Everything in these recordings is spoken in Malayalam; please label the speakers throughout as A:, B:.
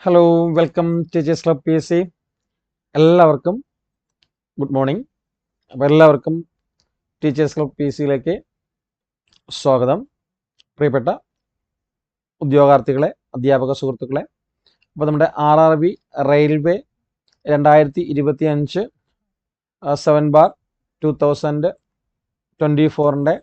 A: Hello, welcome teachers club P S C. എല്ലാവർക്കും ഗുഡ് മോർണിംഗ്. അപ്പോൾ എല്ലാവർക്കും ടീച്ചേഴ്സ് ക്ലബ് പി എസ് സിയിലേക്ക് സ്വാഗതം. പ്രിയപ്പെട്ട ഉദ്യോഗാർത്ഥികളെ, അധ്യാപക സുഹൃത്തുക്കളെ, അപ്പോൾ നമ്മുടെ RRB റെയിൽവേ 2025 7/2024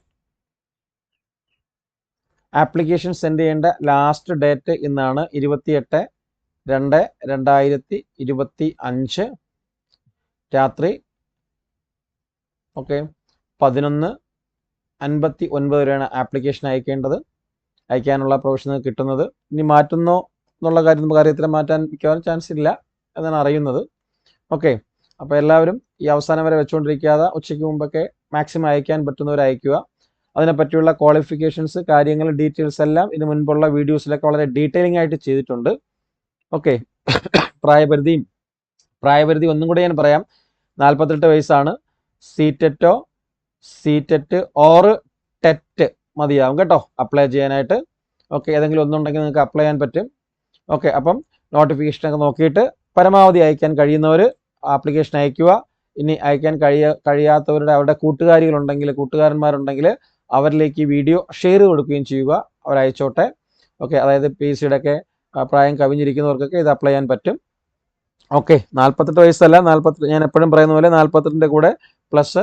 A: ആപ്ലിക്കേഷൻ സെൻഡ് ചെയ്യേണ്ട ലാസ്റ്റ് ഡേറ്റ് ഇന്നാണ് 28/2/2025 രാത്രി 11:59 വരെയാണ് ആപ്ലിക്കേഷൻ അയക്കാനുള്ള പ്രൊവിഷൻ കിട്ടുന്നത്. ഇനി മാറ്റുന്നോ എന്നുള്ള കാര്യം നമുക്ക് അറിയത്തില്ല, മാറ്റാൻ മിക്കവാറും ചാൻസ് ഇല്ല എന്നാണ് അറിയുന്നത്. അപ്പോൾ എല്ലാവരും ഈ അവസാനം വരെ വെച്ചുകൊണ്ടിരിക്കാതെ ഉച്ചയ്ക്ക് മുമ്പൊക്കെ മാക്സിമം അയക്കാൻ പറ്റുന്നവർ അയക്കുക. അതിനെപ്പറ്റിയുള്ള ക്വാളിഫിക്കേഷൻസ്, കാര്യങ്ങൾ, ഡീറ്റെയിൽസ് എല്ലാം ഇതിന് മുൻപുള്ള വീഡിയോസിലൊക്കെ വളരെ ഡീറ്റെയിലിംഗ് ആയിട്ട് ചെയ്തിട്ടുണ്ട്. പ്രായപരിധി ഒന്നും കൂടി ഞാൻ പറയാം. 48 വയസ്സാണ്. CTET ഓർ ടെറ്റ് മതിയാവും കേട്ടോ അപ്ലൈ ചെയ്യാനായിട്ട്. ഏതെങ്കിലും ഒന്നുണ്ടെങ്കിൽ നിങ്ങൾക്ക് അപ്ലൈ ചെയ്യാൻ പറ്റും. അപ്പം നോട്ടിഫിക്കേഷനൊക്കെ നോക്കിയിട്ട് പരമാവധി അയക്കാൻ കഴിയുന്നവർ ആപ്ലിക്കേഷൻ അയക്കുക. ഇനി അയക്കാൻ കഴിയാത്തവരുടെ അവരുടെ കൂട്ടുകാരന്മാരുണ്ടെങ്കിൽ അവരിലേക്ക് വീഡിയോ ഷെയർ കൊടുക്കുകയും ചെയ്യുക. അവരയച്ചോട്ടെ. അതായത് PSC ഒക്കെ പ്രായം കവിഞ്ഞിരിക്കുന്നവർക്കൊക്കെ ഇത് അപ്ലൈ ചെയ്യാൻ പറ്റും. 48 വയസ്സല്ല, 48 ഞാൻ എപ്പോഴും പറയുന്ന പോലെ 48ൻ്റെ കൂടെ പ്ലസ്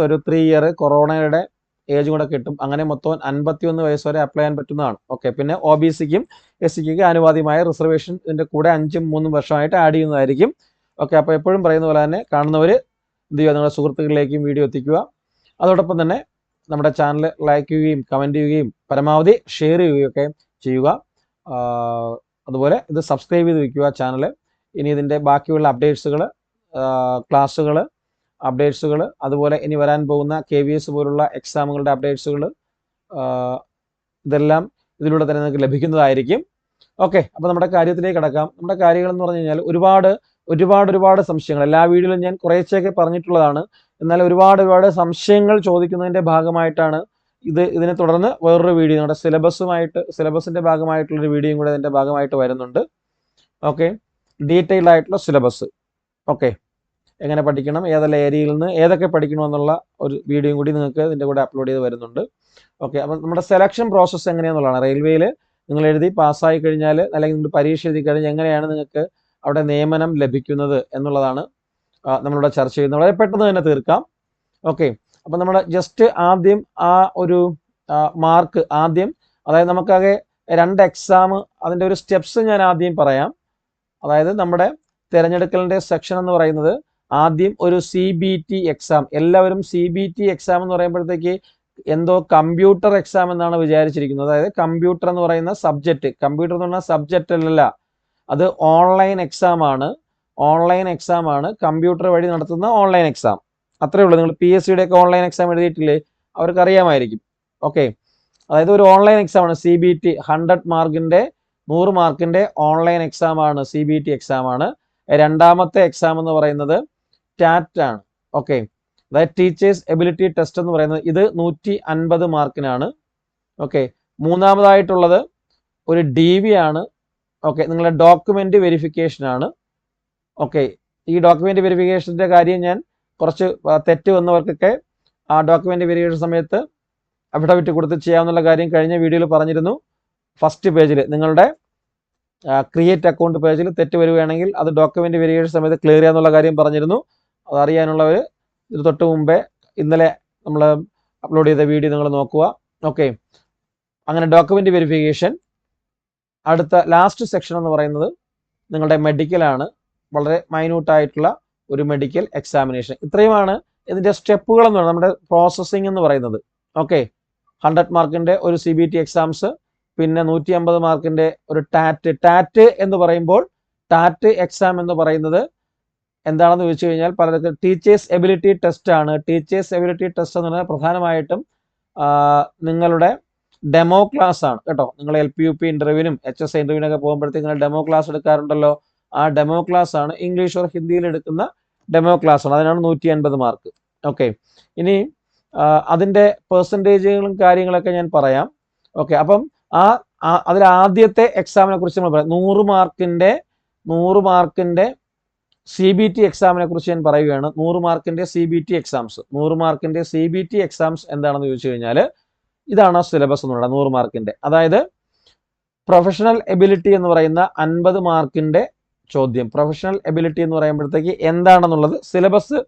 A: ഒരു 3 ഇയർ കൊറോണയുടെ ഏജ് കൂടെ കിട്ടും. അങ്ങനെ മൊത്തം 51 വയസ്സ് വരെ അപ്ലൈ ചെയ്യാൻ പറ്റുന്നതാണ്. പിന്നെ OBCക്കും SCക്കൊക്കെ അനുവാദ്യമായ റിസർവേഷൻ ഇതിൻ്റെ കൂടെ 5-3 വർഷമായിട്ട് ആഡ് ചെയ്യുന്നതായിരിക്കും. അപ്പോൾ എപ്പോഴും പറയുന്ന പോലെ തന്നെ കാണുന്നവർ എന്ത് ചെയ്യുക, നിങ്ങളുടെ സുഹൃത്തുക്കളിലേക്കും വീഡിയോ എത്തിക്കുക. അതോടൊപ്പം തന്നെ നമ്മുടെ ചാനൽ ലൈക്ക് ചെയ്യുകയും കമൻറ്റ് ചെയ്യുകയും പരമാവധി ഷെയർ ചെയ്യുകയൊക്കെ ചെയ്യുക. അതുപോലെ ഇത് സബ്സ്ക്രൈബ് ചെയ്ത് വയ്ക്കുക ചാനൽ. ഇനി ഇതിൻ്റെ ബാക്കിയുള്ള അപ്ഡേറ്റ്സുകൾ, ക്ലാസ്സുകൾ, അതുപോലെ ഇനി വരാൻ പോകുന്ന KVS പോലുള്ള എക്സാമുകളുടെ അപ്ഡേറ്റ്സുകൾ, ഇതെല്ലാം ഇതിലൂടെ തന്നെ നിങ്ങൾക്ക് ലഭിക്കുന്നതായിരിക്കും. അപ്പോൾ നമ്മുടെ കാര്യത്തിലേക്ക് കടക്കാം. നമ്മുടെ കാര്യങ്ങൾ എന്ന് പറഞ്ഞു കഴിഞ്ഞാൽ ഒരുപാട് സംശയങ്ങൾ എല്ലാ വീഡിയോയിലും ഞാൻ കുറേശ്ശെയൊക്കെ പറഞ്ഞിട്ടുള്ളതാണ്. എന്നാൽ ഒരുപാട് സംശയങ്ങൾ ചോദിക്കുന്നതിൻ്റെ ഭാഗമായിട്ടാണ് ഇതിനെ തുടർന്ന് വേറൊരു വീഡിയോ നമ്മുടെ സിലബസിൻ്റെ ഭാഗമായിട്ടുള്ളൊരു വീഡിയോയും കൂടെ ഇതിൻ്റെ ഭാഗമായിട്ട് വരുന്നുണ്ട്. ഡീറ്റെയിൽഡ് ആയിട്ടുള്ള സിലബസ്, എങ്ങനെ പഠിക്കണം, ഏതെല്ലാം ഏരിയയിൽ നിന്ന് ഏതൊക്കെ പഠിക്കണമെന്നുള്ള ഒരു വീഡിയോയും കൂടി നിങ്ങൾക്ക് ഇതിൻ്റെ കൂടെ അപ്ലോഡ് ചെയ്ത് വരുന്നുണ്ട്. അപ്പം നമ്മുടെ സെലക്ഷൻ പ്രോസസ്സ് എങ്ങനെയാണെന്നുള്ളതാണ്. റെയിൽവേയിൽ നിങ്ങൾ എഴുതി പാസ്സായി കഴിഞ്ഞാൽ, അല്ലെങ്കിൽ നിങ്ങൾ പരീക്ഷ എഴുതി കഴിഞ്ഞാൽ എങ്ങനെയാണ് നിങ്ങൾക്ക് അവിടെ നിയമനം ലഭിക്കുന്നത് എന്നുള്ളതാണ് നമ്മളിവിടെ ചർച്ച ചെയ്യുന്നത്. വളരെ പെട്ടെന്ന് തന്നെ തീർക്കാം. അപ്പം നമ്മൾ ജസ്റ്റ് ആദ്യം ആ ഒരു മാർക്ക് അതായത് നമുക്കാകെ 2 എക്സാം, അതിൻ്റെ ഒരു സ്റ്റെപ്സ് ഞാൻ ആദ്യം പറയാം. അതായത് നമ്മുടെ തിരഞ്ഞെടുക്കലിൻ്റെ സെക്ഷൻ എന്ന് പറയുന്നത് ആദ്യം ഒരു CBT എക്സാം. എല്ലാവരും CBT എക്സാം എന്ന് പറയുമ്പോഴത്തേക്ക് എന്തോ കമ്പ്യൂട്ടർ എക്സാം എന്നാണ് വിചാരിച്ചിരിക്കുന്നത്. അതായത് കമ്പ്യൂട്ടർ എന്ന് പറയുന്ന സബ്ജക്റ്റ്, കമ്പ്യൂട്ടർ എന്ന് പറഞ്ഞ സബ്ജക്റ്റ് അല്ല, അത് ഓൺലൈൻ എക്സാം ആണ്. കമ്പ്യൂട്ടർ വഴി നടത്തുന്ന ഓൺലൈൻ എക്സാം. അത്രേ ഉള്ളൂ. നിങ്ങൾ PSCയുടെ ഒക്കെ ഓൺലൈൻ എക്സാം എഴുതിയിട്ടില്ലേ? അവർക്ക് അറിയാമായിരിക്കും. അതായത് ഒരു ഓൺലൈൻ എക്സാം ആണ് CBT. 100 മാർക്കിൻ്റെ ഓൺലൈൻ എക്സാം ആണ് CBT എക്സാം ആണ്. രണ്ടാമത്തെ എക്സാം എന്ന് പറയുന്നത് TAT ആണ്. അതായത് ടീച്ചേഴ്സ് എബിലിറ്റി ടെസ്റ്റ് എന്ന് പറയുന്നത് ഇത് 150 മാർക്കിനാണ്. മൂന്നാമതായിട്ടുള്ളത് ഒരു DV ആണ്. നിങ്ങളുടെ ഡോക്യുമെന്റ് വെരിഫിക്കേഷൻ ആണ്. ഈ ഡോക്യുമെന്റ് വെരിഫിക്കേഷൻ്റെ കാര്യം ഞാൻ കുറച്ച് തെറ്റ് വന്നവർക്കൊക്കെ ആ ഡോക്യുമെന്റ് വെരിഫിക്കേഷൻ സമയത്ത് അഫിഡവിറ്റ് കൊടുത്ത് ചെയ്യാവുന്ന കാര്യം കഴിഞ്ഞ വീഡിയോയിൽ പറഞ്ഞിരുന്നു. ഫസ്റ്റ് പേജിൽ നിങ്ങളുടെ ക്രിയേറ്റ് അക്കൗണ്ട് പേജിൽ തെറ്റ് വരികയാണെങ്കിൽ അത് ഡോക്യുമെന്റ് വെരിഫിക്കേഷൻ സമയത്ത് ക്ലിയർ ചെയ്യാന്നുള്ള കാര്യം പറഞ്ഞിരുന്നു. അതറിയാനുള്ളവർ ഇത് തൊട്ട് മുമ്പേ ഇന്നലെ നമ്മൾ അപ്ലോഡ് ചെയ്ത വീഡിയോ നിങ്ങൾ നോക്കുക. അങ്ങനെ ഡോക്യുമെന്റ് വെരിഫിക്കേഷൻ. അടുത്ത ലാസ്റ്റ് സെക്ഷൻ എന്ന് പറയുന്നത് നിങ്ങളുടെ മെഡിക്കലാണ്. വളരെ മൈന്യൂട്ടായിട്ടുള്ള ഒരു മെഡിക്കൽ എക്സാമിനേഷൻ. ഇത്രയുമാണ് ഇതിൻ്റെ സ്റ്റെപ്പുകൾ എന്ന് പറയുന്നത്, നമ്മുടെ പ്രോസസ്സിംഗ് എന്ന് പറയുന്നത്. 100 മാർക്കിൻ്റെ ഒരു CBT എക്സാംസ്, പിന്നെ 150 മാർക്കിൻ്റെ ഒരു ടാറ്റ് എന്ന് പറയുമ്പോൾ ടാറ്റ് എക്സാം എന്ന് പറയുന്നത് എന്താണെന്ന് ചോദിച്ചു കഴിഞ്ഞാൽ പലർക്കും ടീച്ചേഴ്സ് എബിലിറ്റി ടെസ്റ്റ് ആണ്. ടീച്ചേഴ്സ് എബിലിറ്റി ടെസ്റ്റ് എന്ന് പറഞ്ഞാൽ പ്രധാനമായിട്ടും നിങ്ങളുടെ ഡെമോ ക്ലാസ് ആണ് കേട്ടോ. നിങ്ങൾ LP-UP ഇൻ്റർവ്യൂവിനും HSI ഇൻ്റർവ്യൂവിനൊക്കെ പോകുമ്പോഴത്തേക്ക് നിങ്ങൾ ഡെമോ ക്ലാസ് എടുക്കാറുണ്ടല്ലോ. ആ ഡെമോ ക്ലാസ് ആണ്, ഇംഗ്ലീഷ് ഓർ ഹിന്ദിയിൽ എടുക്കുന്ന ഡെമോ ക്ലാസ് ആണ്. അതിനാണ് 150 മാർക്ക്. ഇനി അതിൻ്റെ പെർസെൻറ്റേജുകളും കാര്യങ്ങളൊക്കെ ഞാൻ പറയാം. അപ്പം ആ അതിൽ ആദ്യത്തെ എക്സാമിനെ കുറിച്ച് നമ്മൾ പറയാം. 100 മാർക്കിൻ്റെ CBT എക്സാമിനെ കുറിച്ച് ഞാൻ പറയുകയാണ്. 100 മാർക്കിൻ്റെ CBT എക്സാംസ്. 100 മാർക്കിൻ്റെ CBT എക്സാംസ് എന്താണെന്ന് ചോദിച്ചു കഴിഞ്ഞാൽ ഇതാണ് സിലബസ് എന്നുള്ളത്. 100 മാർക്കിൻ്റെ, അതായത് പ്രൊഫഷണൽ എബിലിറ്റി എന്ന് പറയുന്ന 50 മാർക്കിൻ്റെ ചോദ്യം. പ്രൊഫഷണൽ എബിലിറ്റി എന്ന് പറയുമ്പോഴത്തേക്ക് എന്താണെന്നുള്ളത് സിലബസ്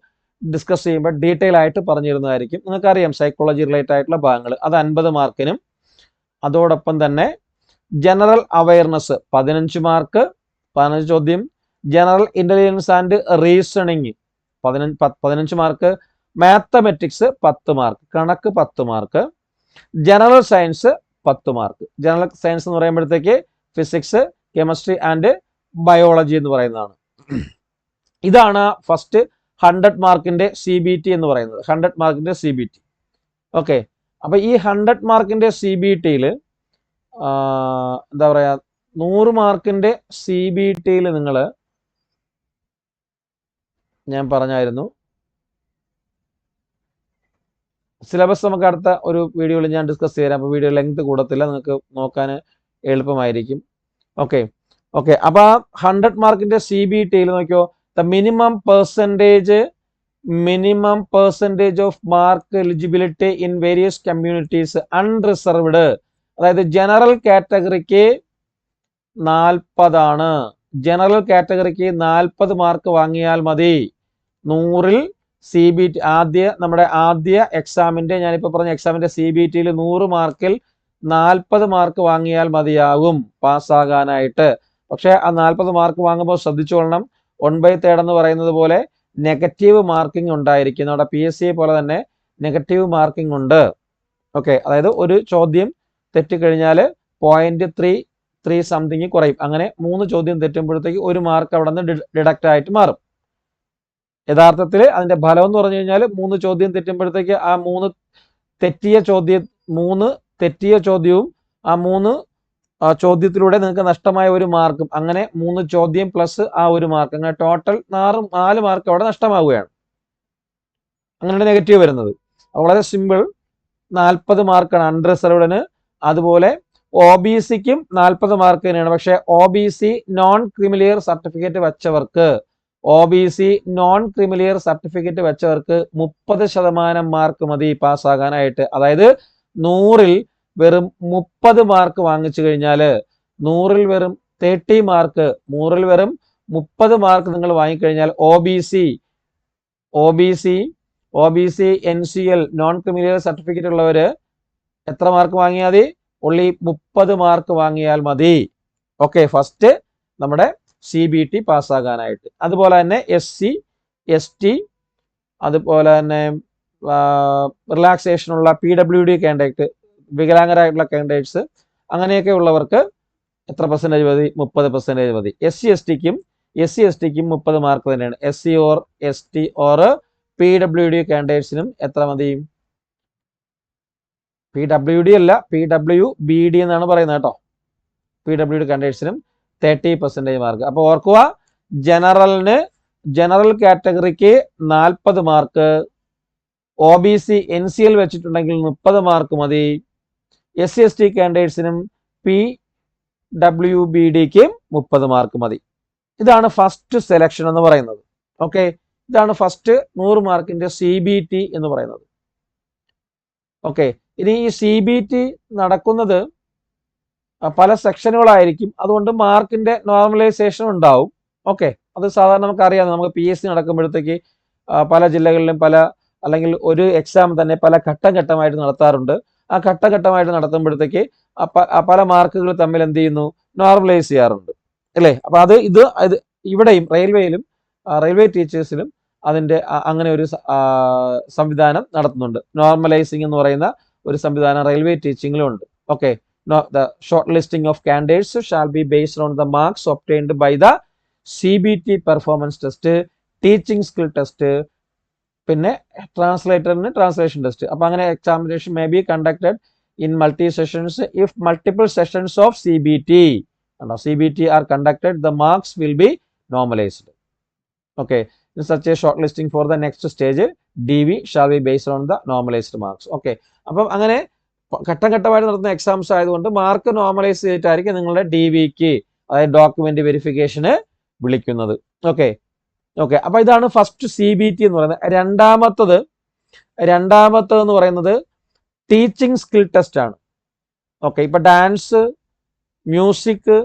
A: ഡിസ്കസ് ചെയ്യുമ്പോൾ ഡീറ്റെയിൽ ആയിട്ട് പറഞ്ഞു തരുന്നതായിരിക്കും. നിങ്ങൾക്കറിയാം സൈക്കോളജി റിലേറ്റഡ് ആയിട്ടുള്ള ഭാഗങ്ങൾ, അത് 50 മാർക്കിനും അതോടൊപ്പം തന്നെ ജനറൽ അവയർനെസ് 15 മാർക്ക്, 15 ചോദ്യം. General intelligence and reasoning 15 mark. Mathematics 10 mark, കണക്ക് 10 mark. General science 10 mark. General science എന്ന് പറയുമ്പോഴത്തേക്ക് ഫിസിക്സ്, കെമിസ്ട്രി ആൻഡ് ബയോളജി എന്ന് പറയുന്നതാണ്. ഇതാണ് ഫസ്റ്റ് 100 മാർക്കിൻ്റെ CBT എന്ന് പറയുന്നത്. 100 മാർക്കിൻ്റെ CBT. ഓക്കെ, അപ്പോൾ ഈ 100 മാർക്കിൻ്റെ CBTയിൽ എന്താ പറയുക, 100 മാർക്കിൻ്റെ CBTയിൽ നിങ്ങൾ, ഞാൻ പറഞ്ഞായിരുന്നു സിലബസ് നമുക്ക് അടുത്ത ഒരു വീഡിയോയിൽ ഞാൻ ഡിസ്കസ് ചെയ്യാം. അപ്പോൾ വീഡിയോ ലെങ്ത് കൂടത്തില്ല, നിങ്ങൾക്ക് നോക്കാൻ എളുപ്പമായിരിക്കും. ഓക്കെ, അപ്പോൾ 100 മാർക്കിൻ്റെ CBTയിൽ നോക്കിയോ, the minimum percentage off mark eligibility in various communities unreserved. അതായത് ജനറൽ കാറ്റഗറിക്ക് 40 ആണ്. ജനറൽ കാറ്റഗറിക്ക് 40 മാർക്ക് വാങ്ങിയാൽ മതി. 100-ൽ CBT നമ്മുടെ ആദ്യ എക്സാമിൻ്റെ, ഞാനിപ്പോൾ പറഞ്ഞ എക്സാമിൻ്റെ CBTയിൽ 100 മാർക്കിൽ 40 മാർക്ക് വാങ്ങിയാൽ മതിയാകും പാസ്സാകാനായിട്ട്. പക്ഷേ ആ 40 മാർക്ക് വാങ്ങുമ്പോൾ ശ്രദ്ധിച്ചുകൊള്ളണം, 1/3 എന്ന് പറയുന്നത് പോലെ നെഗറ്റീവ് മാർക്കിംഗ് ഉണ്ടായിരിക്കും. നമ്മുടെ PSC പോലെ തന്നെ നെഗറ്റീവ് മാർക്കിംഗ് ഉണ്ട്. ഓക്കെ, അതായത് ഒരു ചോദ്യം തെറ്റിക്കഴിഞ്ഞാൽ 0.3 സംതിങ് കുറയും. അങ്ങനെ 3 ചോദ്യം തെറ്റുമ്പോഴത്തേക്ക് 1 മാർക്ക് അവിടെ നിന്ന് ഡിഡക്റ്റ് ആയിട്ട് മാറും. യഥാർത്ഥത്തിൽ അതിൻ്റെ ഫലം എന്ന് പറഞ്ഞു കഴിഞ്ഞാൽ 3 ചോദ്യം തെറ്റുമ്പോഴത്തേക്ക് ആ 3 തെറ്റിയ ചോദ്യവും ആ 3 ചോദ്യത്തിലൂടെ നിങ്ങൾക്ക് നഷ്ടമായ 1 മാർക്കും, അങ്ങനെ 3 ചോദ്യം പ്ലസ് ആ 1 മാർക്ക്, അങ്ങനെ ടോട്ടൽ 4 മാർക്ക് അവിടെ നഷ്ടമാവുകയാണ്. അങ്ങനെയാണ് നെഗറ്റീവ് വരുന്നത്. വളരെ സിമ്പിൾ, 40 മാർക്കാണ് അൺറിസർവ്ഡിന്. അതുപോലെ OBCക്കും 40 മാർക്ക് തന്നെയാണ്. പക്ഷേ OBC നോൺ ക്രിമിലിയർ സർട്ടിഫിക്കറ്റ് വെച്ചവർക്ക് 30% മാർക്ക് മതി പാസ്സാകാനായിട്ട്. അതായത് 100-ൽ വെറും 30 മാർക്ക് വാങ്ങിച്ചു കഴിഞ്ഞാൽ, 100-ൽ വെറും 30 മാർക്ക്, 100-ൽ വെറും 30 മാർക്ക് നിങ്ങൾ വാങ്ങിക്കഴിഞ്ഞാൽ OBC NCL non creamy layer certificate ഉള്ളവർ എത്ര മാർക്ക് വാങ്ങിയാൽ മതി? only 30 മാർക്ക് വാങ്ങിയാൽ മതി. ഓക്കെ, ഫസ്റ്റ് നമ്മുടെ CBT പാസ്സാകാനായിട്ട്. അതുപോലെ തന്നെ SC ST അതുപോലെ തന്നെ റിലാക്സേഷനുള്ള PWD കാൻഡിഡേറ്റ്, വികലാംഗരായിട്ടുള്ള കാൻഡിഡേറ്റ്സ്, അങ്ങനെയൊക്കെ ഉള്ളവർക്ക് എത്ര പെർസെൻറ്റേജ് മതി? 30% മതി. SC ST ക്കും 30 മാർക്ക് തന്നെയാണ്. SC or ST or PWD കാൻഡിഡേറ്റ്സിനും എത്ര മതി? PWD അല്ല, PWBD എന്നാണ് പറയുന്നത് കേട്ടോ. PWD കാൻഡിഡേറ്റ്സിനും 30% mark. അപ്പോൾ ഓർക്കുക, ജനറൽ കാറ്റഗറിക്ക് 40 മാർക്ക്, OBC NCL വെച്ചിട്ടുണ്ടെങ്കിൽ 30 മാർക്ക് മതി. SC ST കാൻഡിഡേറ്റ്സിനും PWBDക്കും 30 മാർക്ക് മതി. ഇതാണ് ഫസ്റ്റ് സെലക്ഷൻ എന്ന് പറയുന്നത്. ഓക്കെ, ഇതാണ് ഫസ്റ്റ് 100 മാർക്കിൻ്റെ CBT എന്ന് പറയുന്നത്. ഓക്കെ, ഇനി ഈ CBT നടക്കുന്നത് പല സെക്ഷനുകളായിരിക്കും. അതുകൊണ്ട് മാർക്കിൻ്റെ നോർമലൈസേഷൻ ഉണ്ടാവും. ഓക്കെ, അത് സാധാരണ നമുക്കറിയാം. നമുക്ക് PSC നടക്കുമ്പോഴത്തേക്ക് പല ജില്ലകളിലും അല്ലെങ്കിൽ ഒരു എക്സാം തന്നെ പല ഘട്ടമായിട്ട് നടത്താറുണ്ട്. ആ ഘട്ടമായിട്ട് നടത്തുമ്പോഴത്തേക്ക് പല മാർക്കുകൾ തമ്മിൽ എന്ത് ചെയ്യുന്നു? നോർമലൈസ് ചെയ്യാറുണ്ട്, അല്ലേ? അപ്പോൾ ഇത് ഇവിടെയും റെയിൽവേ ടീച്ചേഴ്സിലും അതിൻ്റെ അങ്ങനെ ഒരു സംവിധാനം നടത്തുന്നുണ്ട്. നോർമലൈസിങ് എന്ന് പറയുന്ന ഒരു സംവിധാനം റെയിൽവേ ടീച്ചിങ്ങിലും ഉണ്ട്. Okay, the shortlisting of candidates shall be based on the marks obtained by the CBT performance test, teaching skill test, പിന്നെ ട്രാൻസ്ലേറ്ററിന് ട്രാൻസ്ലേഷൻ ടെസ്റ്റ്. അപ്പോൾ അങ്ങനെ examination may be conducted in multi sessions if multiple sessions of CBT are conducted, the marks will be normalized. Okay, in such a shortlisting for the next stage, DV shall be based on the normalized marks. Okay, അപ്പം അങ്ങനെ ഘട്ടം ഘട്ടമായിട്ട് നടത്തുന്ന എക്സാംസ് ആയതുകൊണ്ട് മാർക്ക് നോർമലൈസ് ചെയ്തിട്ടായിരിക്കും നിങ്ങളുടെ DVക്ക് അതായത് ഡോക്യുമെന്റ് വെരിഫിക്കേഷന് വിളിക്കുന്നത്. ഓക്കെ ഓക്കെ അപ്പോൾ ഇതാണ് ഫസ്റ്റ് CBT എന്ന് പറയുന്നത്. രണ്ടാമത്തത് എന്ന് പറയുന്നത് ടീച്ചിങ് സ്കിൽ ടെസ്റ്റ് ആണ്. ഓക്കെ ഇപ്പൊ ഡാൻസ്, മ്യൂസിക്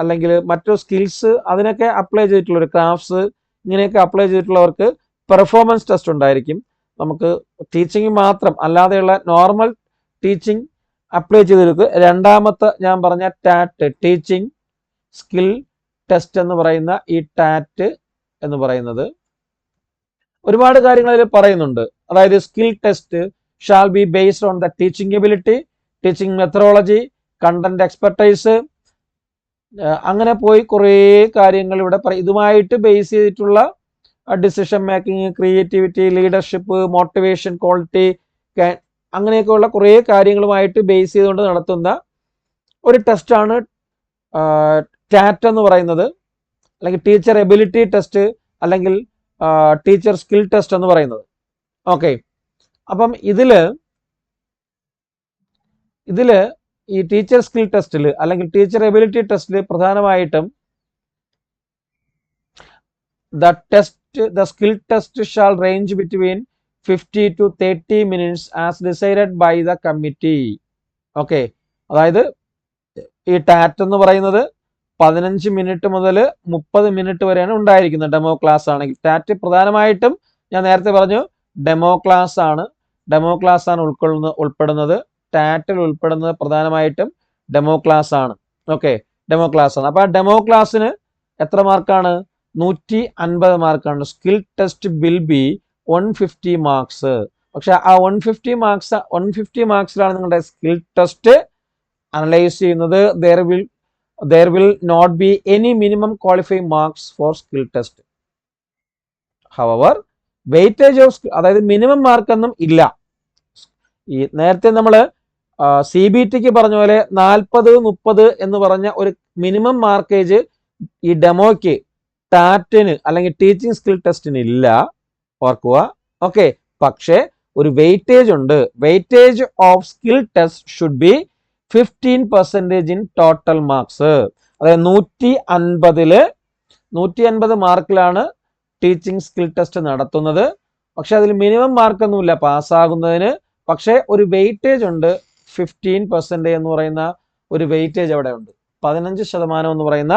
A: അല്ലെങ്കിൽ മറ്റു സ്കിൽസ് അതിനൊക്കെ അപ്ലൈ ചെയ്തിട്ടുള്ളവർ, ക്രാഫ്റ്റ്സ് ഇങ്ങനെയൊക്കെ അപ്ലൈ ചെയ്തിട്ടുള്ളവർക്ക് പെർഫോമൻസ് ടെസ്റ്റ് ഉണ്ടായിരിക്കും. നമുക്ക് ടീച്ചിങ് മാത്രം അല്ലാതെയുള്ള നോർമൽ ടീച്ചിങ് അപ്ലൈ ചെയ്തവർക്ക് രണ്ടാമത്തെ ഞാൻ പറഞ്ഞ ടാറ്റ്, ടീച്ചിങ് സ്കിൽ ടെസ്റ്റ് എന്ന് പറയുന്ന ഈ ടാറ്റ് എന്ന് പറയുന്നത് ഒരുപാട് കാര്യങ്ങൾ അതിൽ പറയുന്നുണ്ട്. അതായത് skill test shall be based on the teaching ability, teaching methodology, content expertise, അങ്ങനെ പോയി കുറേ കാര്യങ്ങൾ ഇവിടെ ഇതുമായിട്ട് ബേസ് ചെയ്തിട്ടുള്ള decision making, creativity, leadership, motivation, quality, അങ്ങനെയൊക്കെയുള്ള കുറേ കാര്യങ്ങളുമായിട്ട് ബേസ് ചെയ്തുകൊണ്ട് നടത്തുന്ന ഒരു ടെസ്റ്റാണ് ടാറ്റ് എന്ന് പറയുന്നത്, അല്ലെങ്കിൽ ടീച്ചർ എബിലിറ്റി ടെസ്റ്റ്, അല്ലെങ്കിൽ ടീച്ചർ സ്കിൽ ടെസ്റ്റ് എന്ന് പറയുന്നത്. ഓക്കെ അപ്പം ഇതില് ഈ ടീച്ചർ സ്കിൽ ടെസ്റ്റിൽ അല്ലെങ്കിൽ ടീച്ചർ എബിലിറ്റി ടെസ്റ്റിൽ പ്രധാനമായിട്ടും the skill test shall range between 50 to 30 minutes as decided by the committee. Okay അതായത് ഈ ടാറ്റ് എന്ന് പറയുന്നത് 15 മിനിറ്റ് മുതൽ 30 മിനിറ്റ് വരെയാണ് ഉണ്ടായിരിക്കുന്നത് ഡെമോ ക്ലാസ് ആണെങ്കിൽ. ടാറ്റ് പ്രധാനമായിട്ടും ഞാൻ നേരത്തെ പറഞ്ഞു ഡെമോ ക്ലാസ് ആണ് ഉൾപ്പെടുന്നത്. ടാറ്റിൽ ഉൾപ്പെടുന്നത് പ്രധാനമായിട്ടും ഡെമോ ക്ലാസ് ആണ്. ഓക്കെ ഡെമോ ക്ലാസ് ആണ്. അപ്പൊ ആ ഡെമോ ക്ലാസ്സിന് എത്ര മാർക്കാണ്? 150 മാർക്കാണ്. Skill test will be 150 marks. പക്ഷെ ആ 150 മാർക്സിലാണ് നിങ്ങളുടെ സ്കിൽ ടെസ്റ്റ് അനലൈസ് ചെയ്യുന്നത്. there will not be any minimum qualifying marks for skill test. however weightage of അതായത് മിനിമം മാർക്കൊന്നും ഇല്ല. ഈ നേരത്തെ നമ്മൾ CBTക്ക് പറഞ്ഞ പോലെ 40-30 എന്ന് പറഞ്ഞ ഒരു മിനിമം മാർക്കേജ് ഈ ഡെമോയ്ക്ക്, ടാറ്റിന് അല്ലെങ്കിൽ ടീച്ചിങ് സ്കിൽ ടെസ്റ്റിന് ഇല്ല, ഓർക്കുക. ഓക്കെ പക്ഷേ ഒരു വെയിറ്റേജ് ഉണ്ട്. Weightage of skill test should be 15% in total marks. അതായത് 150 മാർക്കിലാണ് ടീച്ചിങ് സ്കിൽ ടെസ്റ്റ് നടത്തുന്നത്. പക്ഷെ അതിൽ മിനിമം മാർക്കൊന്നുമില്ല പാസ്സാകുന്നതിന്. പക്ഷേ ഒരു വെയിറ്റേജ് ഉണ്ട്, 15% എന്ന് പറയുന്ന ഒരു വെയിറ്റേജ് അവിടെ ഉണ്ട്. 15% എന്ന് പറയുന്ന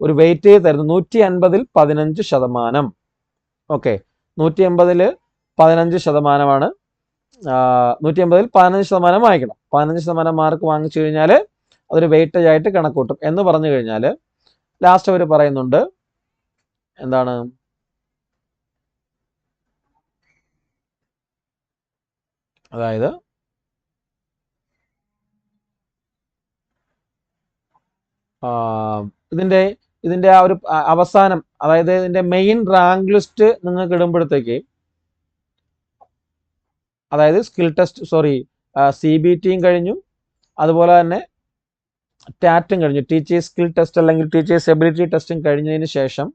A: ഒരു വെയിറ്റേജ് തരുന്നു. 150-ൽ 15%. ഓക്കെ 150-ൽ 15%. 150-ൽ 15% വാങ്ങിക്കണം. 15% മാർക്ക് വാങ്ങിച്ചു കഴിഞ്ഞാൽ അതൊരു വെയിറ്റേജ് ആയിട്ട് കണക്കൂട്ടും എന്ന് പറഞ്ഞു കഴിഞ്ഞാൽ ലാസ്റ്റ് അവർ പറയുന്നുണ്ട് എന്താണ്, അതായത് ഇതിന്റെ ആ ഒരു അവസാനം, അതായത് ഇതിന്റെ മെയിൻ റാങ്ക് ലിസ്റ്റ് നിങ്ങൾക്ക് ഇടുമ്പോഴത്തേക്ക്, അതായത് സ്കിൽ ടെസ്റ്റ് CBTയും കഴിഞ്ഞു, അതുപോലെ തന്നെ ടാറ്റും കഴിഞ്ഞു, ടീച്ചേഴ്സ് സ്കിൽ ടെസ്റ്റ് അല്ലെങ്കിൽ ടീച്ചേഴ്സ് എബിലിറ്റി ടെസ്റ്റും കഴിഞ്ഞതിന് ശേഷം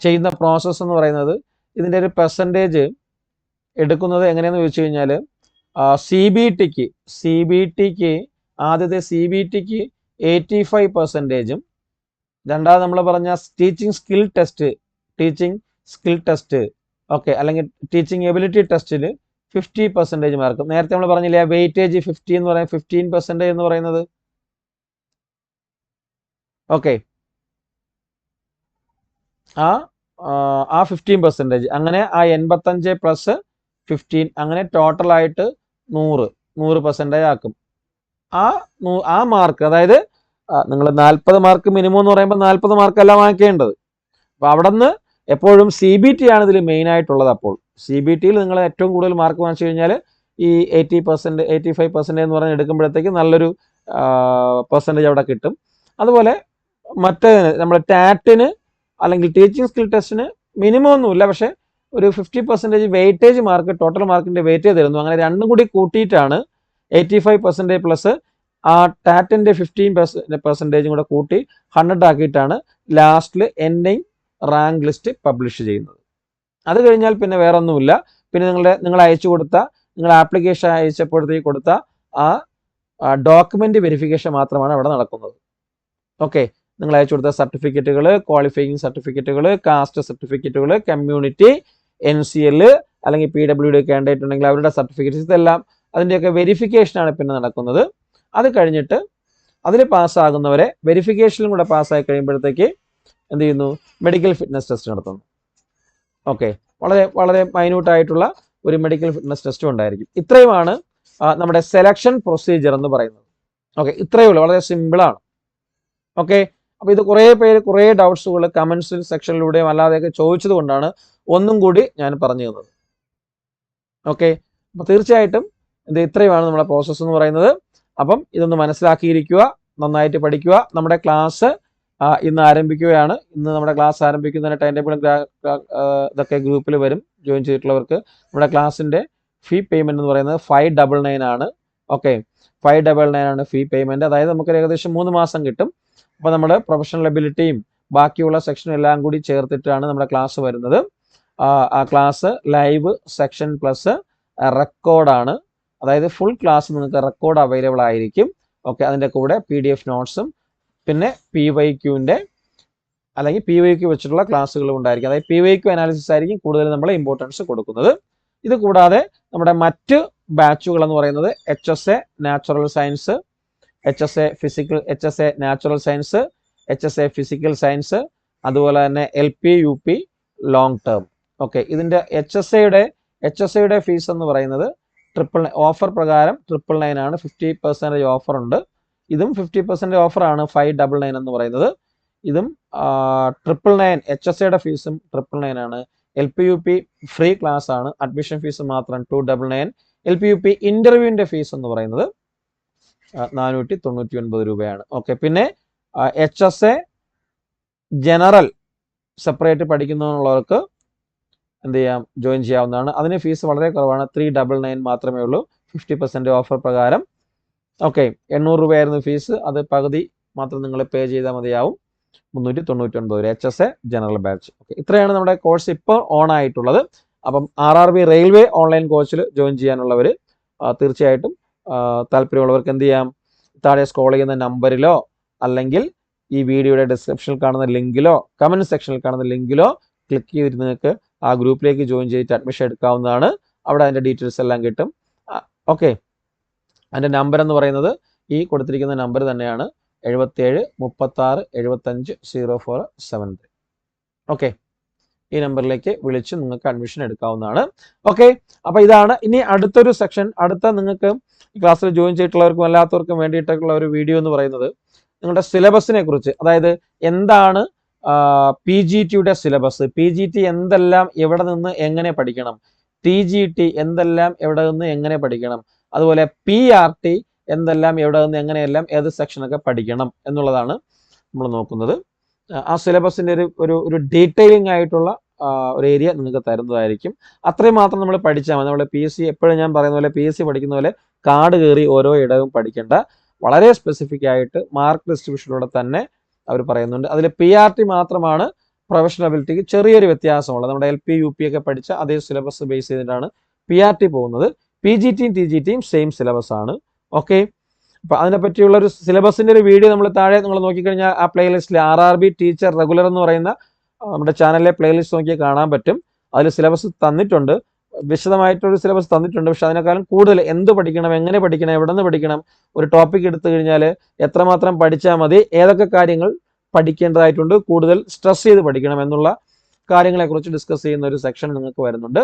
A: ചെയ്യുന്ന പ്രോസസ്സ് എന്ന് പറയുന്നത് ഇതിന്റെ ഒരു പെർസെൻറ്റേജ് എടുക്കുന്നത് എങ്ങനെയാണെന്ന് ചോദിച്ചു കഴിഞ്ഞാൽ CBTക്ക് ആദ്യത്തെ CBTക്ക് 85%, രണ്ടാമത് നമ്മൾ പറഞ്ഞ ടീച്ചിങ് സ്കിൽ ടെസ്റ്റ് ഓക്കെ അല്ലെങ്കിൽ ടീച്ചിങ് എബിലിറ്റി ടെസ്റ്റിൽ 50% മാർക്ക്. നേരത്തെ നമ്മൾ പറഞ്ഞില്ലേ വെയിറ്റേജ് 50 എന്ന് പറയുന്നത് 15% എന്ന് പറയുന്നത്. ഓക്കെ ആ 15%, അങ്ങനെ ആ 85 പ്ലസ് 15 അങ്ങനെ ടോട്ടലായിട്ട് 100% ആക്കും. ആ മാർക്ക്, അതായത് നിങ്ങൾ 40 മാർക്ക് മിനിമം എന്ന് പറയുമ്പോൾ 40 മാർക്കല്ല വാങ്ങിക്കേണ്ടത്. അപ്പോൾ അവിടെ നിന്ന് എപ്പോഴും CBT ആണ് ഇതിൽ മെയിൻ ആയിട്ടുള്ളത്. അപ്പോൾ CBTയിൽ നിങ്ങൾ ഏറ്റവും കൂടുതൽ മാർക്ക് വാങ്ങിച്ചു കഴിഞ്ഞാൽ ഈ 80%, 85% എന്ന് പറഞ്ഞ് എടുക്കുമ്പോഴത്തേക്ക് നല്ലൊരു പെർസെൻറ്റേജ് അവിടെ കിട്ടും. അതുപോലെ മറ്റേ നമ്മുടെ ടാറ്റിന് അല്ലെങ്കിൽ ടീച്ചിങ് സ്കിൽ ടെസ്റ്റിന് മിനിമം ഒന്നുമില്ല, പക്ഷേ ഒരു 50% വെയിറ്റേജ് മാർക്ക്, ടോട്ടൽ മാർക്കിന്റെ വെയിറ്റേജ് തരുന്നു. അങ്ങനെ രണ്ടും കൂടി കൂട്ടിയിട്ടാണ് 85% പ്ലസ് ആ ടാറ്റിന്റെ 15% കൂടെ കൂട്ടി 100 ആക്കിയിട്ടാണ് ലാസ്റ്റിൽ എൻഡിങ് റാങ്ക് ലിസ്റ്റ് പബ്ലിഷ് ചെയ്യുന്നത്. അത് കഴിഞ്ഞാൽ പിന്നെ വേറെ ഒന്നുമില്ല. പിന്നെ നിങ്ങൾ അയച്ചു കൊടുത്ത, നിങ്ങൾ ആപ്ലിക്കേഷൻ അയച്ചപ്പോഴത്തേക്ക് കൊടുത്ത ആ ഡോക്യുമെന്റ് വെരിഫിക്കേഷൻ മാത്രമാണ് അവിടെ നടക്കുന്നത്. ഓക്കെ, നിങ്ങൾ അയച്ചു കൊടുത്ത സർട്ടിഫിക്കറ്റുകൾ, ക്വാളിഫയിങ് സർട്ടിഫിക്കറ്റുകൾ, കാസ്റ്റ് സർട്ടിഫിക്കറ്റുകൾ, കമ്മ്യൂണിറ്റി, NCL അല്ലെങ്കിൽ PWD കാൻഡിഡേറ്റ് ഉണ്ടെങ്കിൽ അവരുടെ സർട്ടിഫിക്കറ്റ്സ്, ഇതെല്ലാം അതിൻ്റെയൊക്കെ വെരിഫിക്കേഷനാണ് പിന്നെ നടക്കുന്നത്. അത് കഴിഞ്ഞിട്ട് അതിൽ പാസ്സാകുന്നവരെ വെരിഫിക്കേഷനിലും കൂടെ പാസ്സായി കഴിയുമ്പോഴത്തേക്ക് എന്ത് ചെയ്യുന്നു? മെഡിക്കൽ ഫിറ്റ്നസ് ടെസ്റ്റ് നടത്തുന്നു. ഓക്കെ, വളരെ വളരെ മൈന്യൂട്ടായിട്ടുള്ള ഒരു മെഡിക്കൽ ഫിറ്റ്നസ് ടെസ്റ്റും ഉണ്ടായിരിക്കും. ഇത്രയുമാണ് നമ്മുടെ സെലക്ഷൻ പ്രൊസീജിയർ എന്ന് പറയുന്നത്. ഓക്കെ, ഇത്രയേ ഉള്ളൂ, വളരെ സിമ്പിളാണ്. ഓക്കെ, അപ്പോൾ ഇത് കുറേ പേര് കുറേ ഡൗട്ട്സുകൾ കമൻസ് സെക്ഷനിലൂടെയും അല്ലാതെയൊക്കെ ചോദിച്ചത് കൊണ്ടാണ് ഒന്നും കൂടി ഞാൻ പറഞ്ഞു തന്നത്. ഓക്കെ, അപ്പോൾ തീർച്ചയായിട്ടും ഇത്രയുമാണ് നമ്മുടെ പ്രോസസ്സ് എന്ന് പറയുന്നത്. അപ്പം ഇതൊന്ന് മനസ്സിലാക്കിയിരിക്കുക, നന്നായിട്ട് പഠിക്കുക. നമ്മുടെ ക്ലാസ് ഇന്ന് ആരംഭിക്കുകയാണ്. ഇന്ന് നമ്മുടെ ക്ലാസ് ആരംഭിക്കുന്നതിന് ടൈം ടേബിളും ഇതൊക്കെ ഗ്രൂപ്പിൽ വരും. ജോയിൻ ചെയ്തിട്ടുള്ളവർക്ക് നമ്മുടെ ക്ലാസ്സിൻ്റെ ഫീ പേയ്മെൻറ്റ് എന്ന് പറയുന്നത് 599 ആണ്. ഓക്കെ, 599 ആണ് ഫീ പേയ്മെൻറ്റ്. അതായത് നമുക്ക് ഏകദേശം 3 മാസം കിട്ടും. അപ്പോൾ നമ്മൾ പ്രൊഫഷണൽ എബിലിറ്റിയും ബാക്കിയുള്ള സെക്ഷനും എല്ലാം കൂടി ചേർത്തിട്ടാണ് നമ്മുടെ ക്ലാസ് വരുന്നത്. ആ ക്ലാസ് ലൈവ് സെക്ഷൻ പ്ലസ് റെക്കോർഡാണ്. അതായത് ഫുൾ ക്ലാസ് നിങ്ങൾക്ക് റെക്കോർഡ് അവൈലബിൾ ആയിരിക്കും. ഓക്കെ, അതിൻ്റെ കൂടെ PDF നോട്ട്സും പിന്നെ PYQൻ്റെ അല്ലെങ്കിൽ PYQ വെച്ചിട്ടുള്ള ക്ലാസ്സുകളും ഉണ്ടായിരിക്കും. അതായത് PYQ അനാലിസിസ് ആയിരിക്കും കൂടുതൽ നമ്മൾ ഇമ്പോർട്ടൻസ് കൊടുക്കുന്നത്. ഇത് കൂടാതെ നമ്മുടെ മറ്റ് ബാച്ചുകൾ എന്ന് പറയുന്നത് HSA natural science, HSA physical, HSA natural science, HSA physical science, അതുപോലെ തന്നെ LP UP long term. Okay, ഇതിൻ്റെ HSAയുടെ ഫീസ് എന്ന് പറയുന്നത് ഓഫർ പ്രകാരം 999 ആണ്. 50% ഓഫർ ഉണ്ട്. ഇതും 50% ഓഫറാണ് 599 എന്ന് പറയുന്നത്. ഇതും 999 HSAയുടെ ഫീസും 999 ആണ്. LP UP ഫ്രീ ക്ലാസ് ആണ്. അഡ്മിഷൻ ഫീസ് മാത്രം 299. LP UP ഇന്റർവ്യൂവിന്റെ ഫീസ് എന്ന് പറയുന്നത് 499 രൂപയാണ്. ഓക്കെ, പിന്നെ HSA ജനറൽ സെപ്പറേറ്റ് പഠിക്കുന്നവർക്ക് എന്ത് ചെയ്യാം? ജോയിൻ ചെയ്യാവുന്നതാണ്. അതിന് ഫീസ് വളരെ കുറവാണ്, 399 മാത്രമേ ഉള്ളൂ 50% ഓഫർ പ്രകാരം. ഓക്കെ, 800 രൂപയായിരുന്നു ഫീസ്. അത് പകുതി മാത്രം നിങ്ങൾ പേ ചെയ്താൽ മതിയാവും, 399 രൂപ HSA ജനറൽ ബാച്ച്. ഓക്കെ, ഇത്രയാണ് നമ്മുടെ കോഴ്സ് ഇപ്പോൾ ഓൺ ആയിട്ടുള്ളത്. അപ്പം RRB റെയിൽവേ ഓൺലൈൻ കോഴ്സിൽ ജോയിൻ ചെയ്യാനുള്ളവർ തീർച്ചയായിട്ടും താല്പര്യമുള്ളവർക്ക് എന്ത് ചെയ്യാം? താഴെ സ്ക്രോൾ ചെയ്യുന്ന നമ്പറിലോ അല്ലെങ്കിൽ ഈ വീഡിയോയുടെ ഡിസ്ക്രിപ്ഷനിൽ കാണുന്ന ലിങ്കിലോ കമൻറ്റ് സെക്ഷനിൽ കാണുന്ന ലിങ്കിലോ ക്ലിക്ക് ചെയ്തിട്ട് നിങ്ങൾക്ക് ആ ഗ്രൂപ്പിലേക്ക് ജോയിൻ ചെയ്തിട്ട് അഡ്മിഷൻ എടുക്കാവുന്നതാണ്. അവിടെ അതിൻ്റെ ഡീറ്റെയിൽസ് എല്ലാം കിട്ടും. ഓക്കെ, അതിൻ്റെ നമ്പർ എന്ന് പറയുന്നത് ഈ കൊടുത്തിരിക്കുന്ന നമ്പർ തന്നെയാണ്, 77 36 75 0473. ഓക്കെ, ഈ നമ്പറിലേക്ക് വിളിച്ച് നിങ്ങൾക്ക് അഡ്മിഷൻ എടുക്കാവുന്നതാണ്. ഓക്കെ, അപ്പോൾ ഇതാണ് ഇനി അടുത്തൊരു സെക്ഷൻ. അടുത്ത നിങ്ങൾക്ക് ക്ലാസ്സിൽ ജോയിൻ ചെയ്തിട്ടുള്ളവർക്കും അല്ലാത്തവർക്കും വേണ്ടിയിട്ടുള്ള ഒരു വീഡിയോ എന്ന് പറയുന്നത് നിങ്ങളുടെ സിലബസിനെ കുറിച്ച്, അതായത് എന്താണ് PGTയുടെ സിലബസ്, PGT എന്തെല്ലാം എവിടെ നിന്ന് എങ്ങനെ പഠിക്കണം, TGT എന്തെല്ലാം എവിടെ നിന്ന് എങ്ങനെ പഠിക്കണം, അതുപോലെ PRT എന്തെല്ലാം എവിടെ നിന്ന് എങ്ങനെയെല്ലാം ഏത് സെക്ഷനൊക്കെ പഠിക്കണം എന്നുള്ളതാണ് നമ്മൾ നോക്കുന്നത്. ആ സിലബസിൻ്റെ ഒരു ഡീറ്റെയിലിംഗ് ആയിട്ടുള്ള ഒരു ഏരിയ നിങ്ങൾക്ക് തരുന്നതായിരിക്കും. അത്രയും മാത്രം നമ്മൾ പഠിച്ചാൽ മതി. നമ്മൾ PSC എപ്പോഴും ഞാൻ പറയുന്ന പോലെ PSC പഠിക്കുന്ന പോലെ കാട് കയറി ഓരോ ഇടവും പഠിക്കേണ്ട. വളരെ സ്പെസിഫിക് ആയിട്ട് മാർക്ക് ഡിസ്ട്രിബ്യൂഷനിലൂടെ തന്നെ അവർ പറയുന്നുണ്ട്. അതിൽ PRT മാത്രമാണ് പ്രൊഫഷണൽ എബിലിറ്റിക്ക് ചെറിയൊരു വ്യത്യാസമുള്ളത്. നമ്മുടെ LP UP ഒക്കെ പഠിച്ച അതേ സിലബസ് ബേസ് ചെയ്തിട്ടാണ് PRT പോകുന്നത്. PGTയും TGTയും സെയിം സിലബസ് ആണ്. ഓക്കെ, അപ്പോൾ അതിനെപ്പറ്റിയുള്ള ഒരു സിലബസിൻ്റെ ഒരു വീഡിയോ നമ്മൾ താഴെ നിങ്ങൾ നോക്കിക്കഴിഞ്ഞാൽ ആ പ്ലേലിസ്റ്റിൽ RRB ടീച്ചർ റെഗുലർ എന്ന് പറയുന്ന നമ്മുടെ ചാനലിലെ പ്ലേലിസ്റ്റ് നോക്കിയാൽ കാണാൻ പറ്റും. അതിൽ സിലബസ് തന്നിട്ടുണ്ട്, വിശദമായിട്ടൊരു സിലബസ് തന്നിട്ടുണ്ട്. പക്ഷെ അതിനേക്കാളും കൂടുതൽ എന്ത് പഠിക്കണം, എങ്ങനെ പഠിക്കണം, എവിടെ നിന്ന് പഠിക്കണം, ഒരു ടോപ്പിക് എടുത്തു കഴിഞ്ഞാൽ എത്രമാത്രം പഠിച്ചാൽ മതി, ഏതൊക്കെ കാര്യങ്ങൾ പഠിക്കേണ്ടതായിട്ടുണ്ട്, കൂടുതൽ സ്ട്രെസ് ചെയ്ത് പഠിക്കണം എന്നുള്ള കാര്യങ്ങളെക്കുറിച്ച് ഡിസ്കസ് ചെയ്യുന്ന ഒരു സെക്ഷൻ നിങ്ങൾക്ക് വരുന്നുണ്ട്.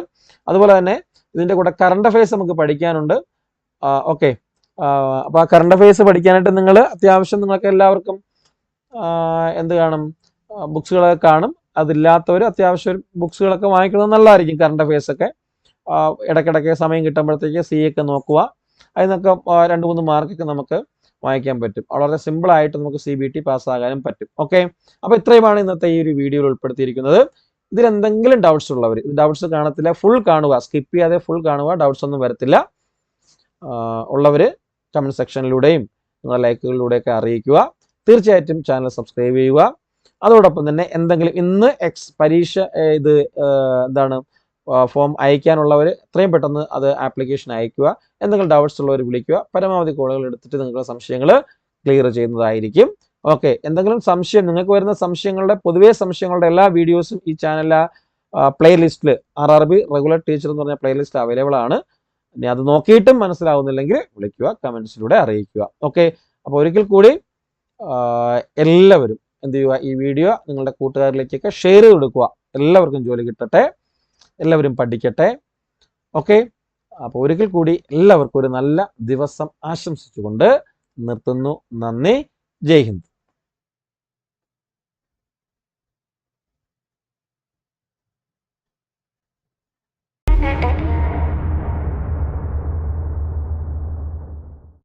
A: അതുപോലെ തന്നെ ഇതിൻ്റെ കൂടെ കറണ്ട് അഫയേഴ്സ് നമുക്ക് പഠിക്കാനുണ്ട്. ഓക്കെ, അപ്പോൾ ആ കറണ്ട് അഫയേഴ്സ് പഠിക്കാനായിട്ട് നിങ്ങൾ അത്യാവശ്യം നിങ്ങൾക്ക് എല്ലാവർക്കും എന്ത് കാണും? ബുക്സുകളൊക്കെ കാണും. അതില്ലാത്തവർ അത്യാവശ്യം ബുക്സുകളൊക്കെ വാങ്ങിക്കുന്നത് നല്ലതായിരിക്കും. കറണ്ട് അഫയേഴ്സ് ഒക്കെ ഇടയ്ക്കിടയ്ക്ക് സമയം കിട്ടുമ്പോഴത്തേക്ക് CA ഒക്കെ നോക്കുക. അതിനൊക്കെ 2-3 മാർക്കൊക്കെ നമുക്ക് വാങ്ങിക്കാൻ പറ്റും. വളരെ സിമ്പിളായിട്ട് നമുക്ക് CBT പാസ്സാകാനും പറ്റും. ഓക്കെ, അപ്പോൾ ഇത്രയുമാണ് ഇന്നത്തെ ഈ ഒരു വീഡിയോയിൽ ഉൾപ്പെടുത്തിയിരിക്കുന്നത്. ഇതിൽ എന്തെങ്കിലും ഡൗട്ട്സ് ഉള്ളവർ, ഡൗട്ട്സ് കാണത്തില്ല, ഫുൾ കാണുക, സ്കിപ്പ് ചെയ്യാതെ ഫുൾ കാണുക, ഡൗട്ട്സ് ഒന്നും വരത്തില്ല. ഉള്ളവർ കമൻറ്റ് സെക്ഷനിലൂടെയും നിങ്ങളുടെ ലൈക്കുകളിലൂടെയൊക്കെ അറിയിക്കുക. തീർച്ചയായിട്ടും ചാനൽ സബ്സ്ക്രൈബ് ചെയ്യുക. അതോടൊപ്പം തന്നെ എന്തെങ്കിലും ഇന്ന് പരീക്ഷ ഇത് എന്താണ് ഫോം അയക്കാനുള്ളവർ എത്രയും പെട്ടെന്ന് അത് ആപ്ലിക്കേഷൻ അയക്കുക. എന്തെങ്കിലും ഡൗട്ട്സ് ഉള്ളവർ വിളിക്കുക. പരമാവധി കോളുകൾ എടുത്തിട്ട് നിങ്ങളുടെ സംശയങ്ങൾ ക്ലിയർ ചെയ്യുന്നതായിരിക്കും. ഓക്കെ, എന്തെങ്കിലും സംശയം നിങ്ങൾക്ക് വരുന്ന സംശയങ്ങളുടെ പൊതുവേ സംശയങ്ങളുടെ എല്ലാ വീഡിയോസും ഈ ചാനലിലെ പ്ലേലിസ്റ്റിൽ RRB റെഗുലർ ടീച്ചർ എന്ന് പറഞ്ഞ പ്ലേലിസ്റ്റ് അവൈലബിൾ ആണ്. ഇനി അത് നോക്കിയിട്ടും മനസ്സിലാവുന്നില്ലെങ്കിൽ വിളിക്കുക, കമൻസിലൂടെ അറിയിക്കുക. ഓക്കെ, അപ്പോൾ ഒരിക്കൽ കൂടി എല്ലാവരും എന്ത് ചെയ്യുക, ഈ വീഡിയോ നിങ്ങളുടെ കൂട്ടുകാരിലേക്കൊക്കെ ഷെയർ ചെയ്ത് കൊടുക്കുക. എല്ലാവർക്കും ജോലി കിട്ടട്ടെ, എല്ലാവരും പഠിക്കട്ടെ. ഓക്കെ, അപ്പോൾ ഒരിക്കൽ കൂടി എല്ലാവർക്കും ഒരു നല്ല ദിവസം ആശംസിച്ചുകൊണ്ട് നിർത്തുന്നു. നന്ദി. ജയ് ഹിന്ദ്.